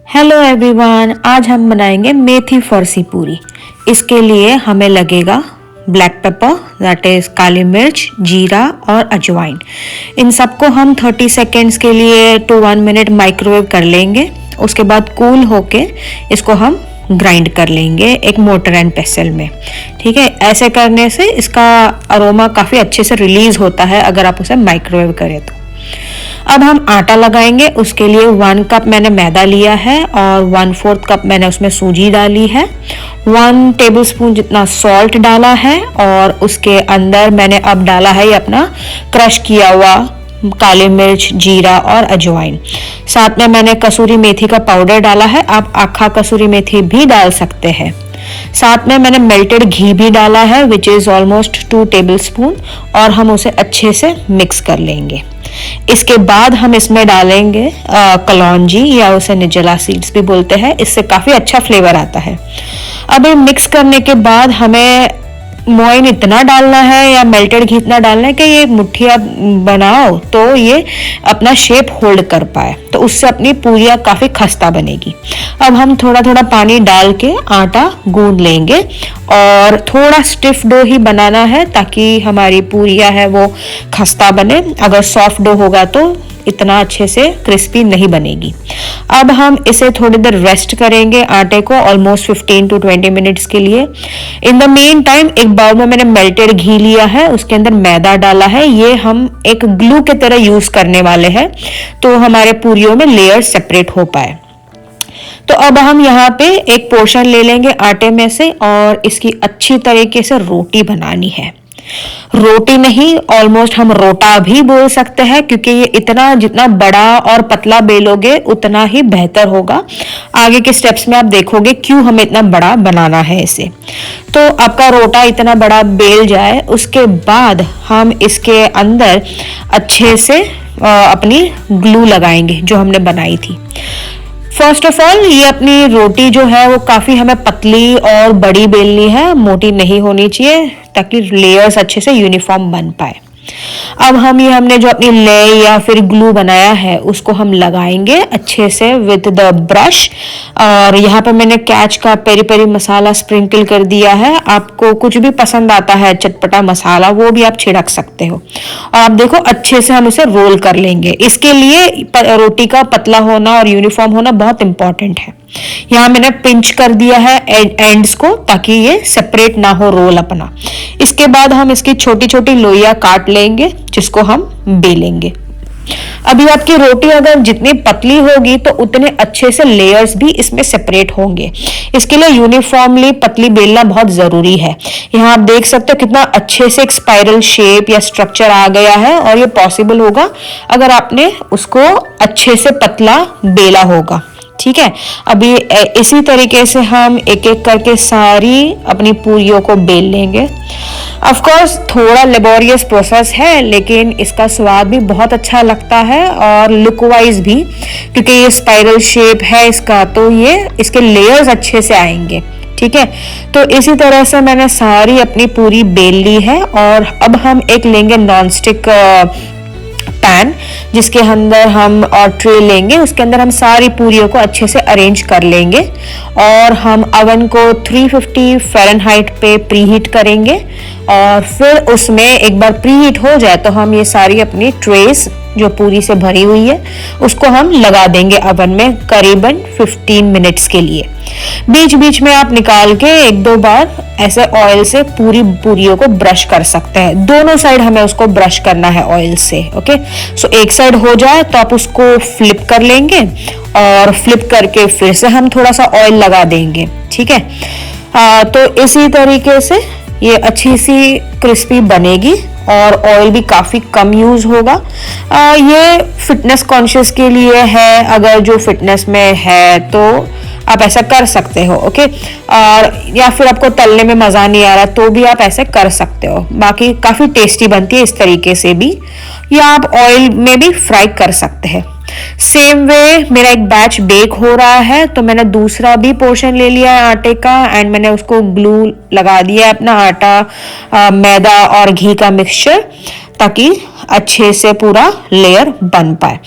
Hello everyone, आज हम बनाएंगे मेथी फरसी पूरी। इसके लिए हमें लगेगा ब्लैक पेपर, दैट इज काली मिर्च, जीरा और अजवाइन। इन सबको हम 30 सेकेंड्स के लिए टू 1 मिनट माइक्रोवेव कर लेंगे। उसके बाद कूल होके इसको हम ग्राइंड कर लेंगे एक मोटर एंड पेसल में। ठीक है, ऐसे करने से इसका अरोमा काफ़ी अच्छे से रिलीज होता है अगर आप उसे माइक्रोवेव करें तो। अब हम आटा लगाएंगे। उसके लिए 1 कप मैंने मैदा लिया है और 1/4 कप मैंने उसमें सूजी डाली है। 1 टेबलस्पून जितना सॉल्ट डाला है और उसके अंदर मैंने अब डाला है ये अपना क्रश किया हुआ काली मिर्च, जीरा और अजवाइन। साथ में मैंने कसूरी मेथी का पाउडर डाला है, आप आखा कसूरी मेथी भी डाल सकते हैं। साथ में मैंने मेल्टेड घी भी डाला है विच इज़ ऑलमोस्ट 2 टेबलस्पून, और हम उसे अच्छे से मिक्स कर लेंगे। इसके बाद हम इसमें डालेंगे कलौंजी या उसे निर्जला सीड्स भी बोलते हैं, इससे काफ़ी अच्छा फ्लेवर आता है। अब ये मिक्स करने के बाद हमें मोइन इतना डालना है या मेल्टेड घी इतना डालना है कि ये मुट्ठी आप बनाओ तो ये अपना शेप होल्ड कर पाए, तो उससे अपनी पूरियाँ काफ़ी खस्ता बनेगी। अब हम थोड़ा थोड़ा पानी डाल के आटा गूंद लेंगे और थोड़ा स्टिफ डो ही बनाना है ताकि हमारी पूरियाँ है वो खस्ता बने। अगर सॉफ्ट डो होगा तो इतना अच्छे से क्रिस्पी नहीं बनेगी। अब हम इसे थोड़ी देर रेस्ट करेंगे आटे को, ऑलमोस्ट 15 to 20 मिनट्स के लिए। इन द मेन टाइम एक बाउल में मैंने मेल्टेड घी लिया है, उसके अंदर मैदा डाला है। ये हम एक ग्लू की तरह यूज करने वाले हैं तो हमारे पूरियों में लेयर सेपरेट हो पाए। तो अब हम यहाँ पे एक पोर्शन ले लेंगे आटे में से और इसकी अच्छी तरीके से रोटी बनानी है। रोटी नहीं, ऑलमोस्ट हम रोटा भी बोल सकते हैं, क्योंकि ये इतना जितना बड़ा और पतला बेलोगे उतना ही बेहतर होगा। आगे के स्टेप्स में आप देखोगे क्यों हमें इतना बड़ा बनाना है इसे। तो आपका रोटा इतना बड़ा बेल जाए, उसके बाद हम इसके अंदर अच्छे से अपनी ग्लू लगाएंगे जो हमने बनाई थी। फर्स्ट ऑफ ऑल ये अपनी रोटी जो है वो काफ़ी हमें पतली और बड़ी बेलनी है, मोटी नहीं होनी चाहिए ताकि लेयर्स अच्छे से यूनिफॉर्म बन पाए। अब हमने जो अपनी लेयर या फिर ग्लू बनाया है उसको हम लगाएंगे अच्छे से विद द ब्रश। और यहाँ पे मैंने कैच का पेरी पेरी मसाला स्प्रिंकल कर दिया है। आपको कुछ भी पसंद आता है चटपटा मसाला वो भी आप छिड़क सकते हो। और आप देखो अच्छे से हम इसे रोल कर लेंगे। इसके लिए रोटी का पतला होना और यूनिफॉर्म होना बहुत इंपॉर्टेंट है। यहाँ मैंने पिंच कर दिया है एंड्स को ताकि ये सेपरेट ना हो रोल अपना। इसके बाद हम इसकी छोटी छोटी लोइयां काट लेंगे जिसको हम बेलेंगे। अभी आपकी रोटी अगर जितनी पतली होगी तो उतने अच्छे से लेयर्स भी इसमें सेपरेट होंगे। इसके लिए यूनिफॉर्मली पतली बेलना बहुत जरूरी है। यहाँ आप देख सकते हो कितना अच्छे से एक स्पाइरल शेप या स्ट्रक्चर आ गया है, और ये पॉसिबल होगा अगर आपने उसको अच्छे से पतला बेला होगा। ठीक है, अभी इसी तरीके से हम एक एक करके सारी अपनी पूरियों को बेल लेंगे। ऑफ कोर्स थोड़ा लेबोरियस प्रोसेस है लेकिन इसका स्वाद भी बहुत अच्छा लगता है और लुक वाइज भी, क्योंकि ये स्पाइरल शेप है इसका तो ये इसके लेयर्स अच्छे से आएंगे। ठीक है, तो इसी तरह से मैंने सारी अपनी पूरी बेल ली है। और अब हम एक लेंगे नॉनस्टिक पैन जिसके अंदर हम और ट्रे लेंगे, उसके अंदर हम सारी पूरियों को अच्छे से अरेंज कर लेंगे और हम अवन को 350 फ़ारेनहाइट पे प्रीहीट करेंगे। और फिर उसमें एक बार प्रीहीट हो जाए तो हम ये सारी अपनी ट्रेस जो पूरी से भरी हुई है उसको हम लगा देंगे अवन में करीबन 15 मिनट्स के लिए। बीच बीच में आप निकाल के 1-2 बार ऐसे ऑयल से पूरी पूरियों को ब्रश कर सकते हैं। दोनों साइड हमें उसको ब्रश करना है ऑयल से। ओके, सो एक साइड हो जाए तो आप उसको फ्लिप कर लेंगे और फ्लिप करके फिर से हम थोड़ा सा ऑयल लगा देंगे। ठीक है, तो इसी तरीके से ये अच्छी सी क्रिस्पी बनेगी और ऑयल भी काफ़ी कम यूज होगा। ये फिटनेस कॉन्शियस के लिए है, अगर जो फिटनेस में है तो आप ऐसा कर सकते हो। ओके, और या फिर आपको तलने में मज़ा नहीं आ रहा तो भी आप ऐसे कर सकते हो। बाकी काफ़ी टेस्टी बनती है इस तरीके से भी, या आप ऑयल में भी फ्राई कर सकते हैं। सेम वे मेरा एक बैच बेक हो रहा है तो मैंने दूसरा भी पोर्शन ले लिया है आटे का एंड मैंने उसको ग्लू लगा दिया है अपना आटा, मैदा और घी का मिक्सचर। ताकि अच्छे से पूरा लेयर बन पाए।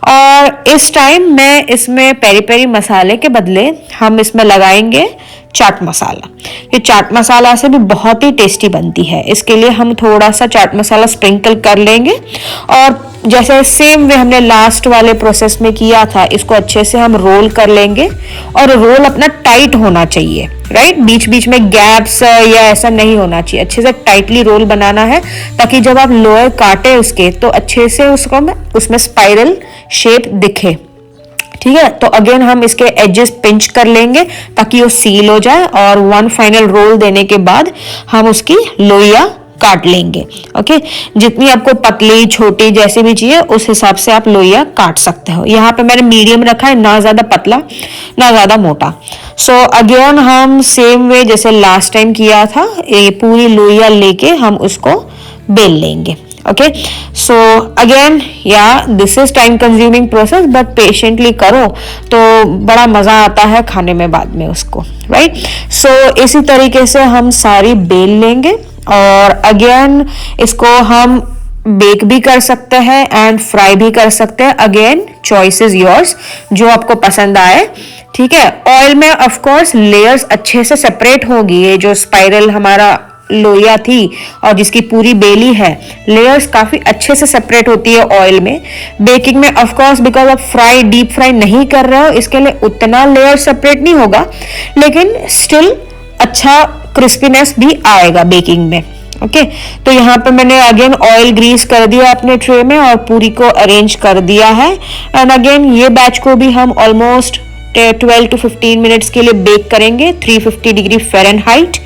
और इस टाइम मैं इसमें पेरी पेरी मसाले के बदले हम इसमें लगाएंगे चाट मसाला। ये चाट मसाला से भी बहुत ही टेस्टी बनती है। इसके लिए हम थोड़ा सा चाट मसाला स्प्रिंकल कर लेंगे और जैसे सेम वे हमने लास्ट वाले प्रोसेस में किया था, इसको अच्छे से हम रोल कर लेंगे। और रोल अपना टाइट होना चाहिए, राइट, बीच बीच में गैप्स या ऐसा नहीं होना चाहिए। अच्छे से टाइटली रोल बनाना है ताकि जब आप लोअर काटे उसके तो अच्छे से उसको उसमें स्पाइरल शेप दिखे। ठीक है, तो अगेन हम इसके एजेस पिंच कर लेंगे ताकि वो सील हो जाए और वन फाइनल रोल देने के बाद हम उसकी लोइयां काट लेंगे। ओके, जितनी आपको पतली छोटी जैसी भी चाहिए उस हिसाब से आप लोइयां काट सकते हो। यहाँ पे मैंने मीडियम रखा है, ना ज्यादा पतला ना ज्यादा मोटा। सो अगेन हम सेम वे जैसे लास्ट टाइम किया था, ये पूरी लोइयां लेके हम उसको बेल लेंगे। ओके, सो अगेन या this is time consuming process, but patiently करो तो बड़ा मजा आता है खाने में बाद में उसको, राइट। सो इसी तरीके से हम सारी बेल लेंगे और अगेन इसको हम बेक भी कर सकते हैं एंड फ्राई भी कर सकते हैं। अगेन चॉइस इज योर्स, जो आपको पसंद आए। ठीक है, ऑयल में ऑफ कोर्स लेयर्स अच्छे से सेपरेट होगी। ये जो स्पाइरल हमारा लोया थी और जिसकी पूरी बेली है, लेयर्स काफी अच्छे से सेपरेट होती है ऑयल में। बेकिंग में ऑफ कोर्स बिकॉज आप फ्राई डीप फ्राई नहीं कर रहे हो, इसके लिए उतना लेयर सेपरेट नहीं होगा, लेकिन स्टिल अच्छा क्रिस्पीनेस भी आएगा बेकिंग में। ओके, तो यहाँ पे मैंने अगेन ऑयल ग्रीस कर दिया अपने ट्रे में और पूरी को अरेंज कर दिया है। एंड अगेन ये बैच को भी हम ऑलमोस्ट 12 to 15 मिनट्स के लिए बेक करेंगे 350 डिग्री फ़ारेनहाइट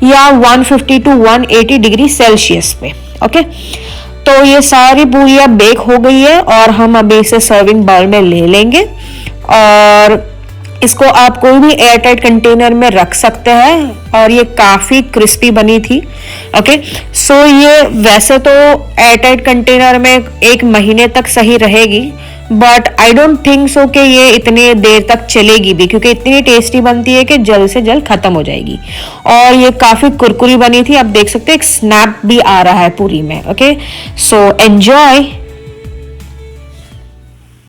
या 150 to 180 डिग्री सेल्सियस पे। ओके, तो ये सारी पूरियां बेक हो गई है और हम अभी इसे सर्विंग बाउल में ले लेंगे और इसको आप कोई भी एयरटाइट कंटेनर में रख सकते हैं। और ये काफी क्रिस्पी बनी थी। ओके, सो ये वैसे तो एयरटाइट कंटेनर में 1 महीने तक सही रहेगी, but I don't think so कि ये इतनी देर तक चलेगी भी, क्योंकि इतनी टेस्टी बनती है कि जल्द से जल्द खत्म हो जाएगी। और ये काफी कुरकुरी बनी थी, आप देख सकते हैं एक स्नैप भी आ रहा है पूरी में। Okay, so enjoy.